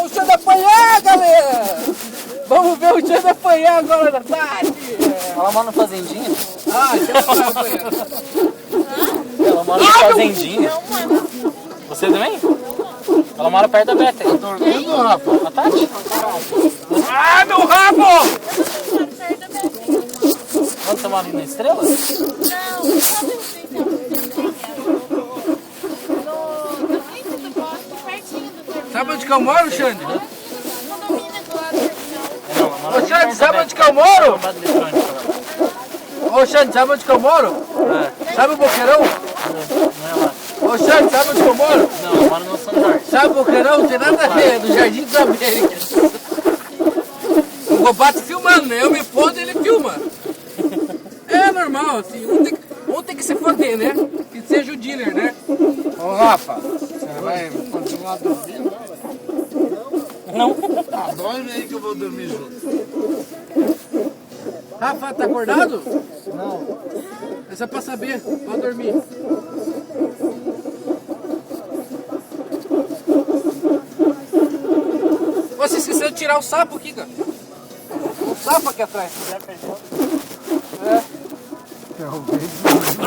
o Xande apanhar, galera! Vamos ver o Xande apanhar agora da tarde! Ela mora na fazendinha? Ah, então vai apanhar. Ela mora na fazendinha. Você também? Ela mora perto da Beta. Tá dormindo, Rafa? A Tati? Ah, meu rabo! Onde você mora ali na Estrela? Não, sabe o que é no início do bosque, pertinho do terminal. Sabe onde que eu moro, Xande? No domínio do lado do terminal. Ô, Xande, sabe onde que eu moro? Ô, Xande, sabe onde que eu moro? Sabe o Boqueirão? Não é lá. Ô, Xande, sabe onde que eu moro? Não, eu moro no São Jorge. Sabe o Boqueirão? Não tem nada a ver, é do Jardim das Américas. O Gobato filmando, né? Eu me fodo e ele filma. É normal, assim, um tem que se foder, né? Que seja o dealer, né? Ô Rafa, você vai continuar dormindo? Não. Ah, dorme aí que eu vou dormir junto. Rafa, tá acordado? Não. É só pra saber, pode dormir. Você esqueceu de tirar o sapo aqui, cara. O sapo aqui atrás. É.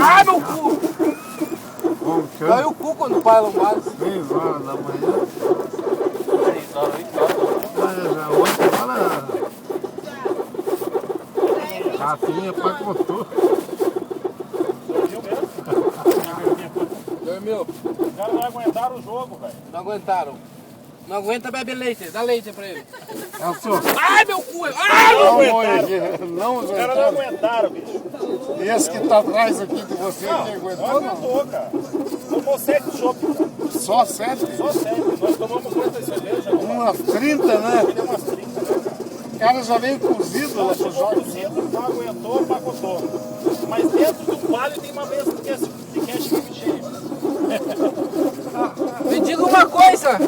Ah, meu cu! Dói o cu quando o pai lombares. 6 horas da manhã. 6 horas, 8 horas. Já 8 horas. Rafinha pacotou. Dormiu? Os caras não aguentaram o jogo, velho. Não aguentaram. Não aguenta, bebe leite. Dá leite pra ele. É o senhor. Ai, meu cu! Ai! Não Os caras não aguentaram. aguentaram, bicho. E esse que tá atrás aqui de você, que Não aguentou, não? aguentou, cara. Tomou 7 chopp, cara. Só 7? Só 7. Nós tomamos quantas cervejas? Umas 30, né? Deu umas 30, né, cara? O cara já veio cozido lá pro Chegou jogo. pro centro, não aguentou, pacotou. Mas dentro do palio tem uma mesa de cash cheio. Me diga uma coisa.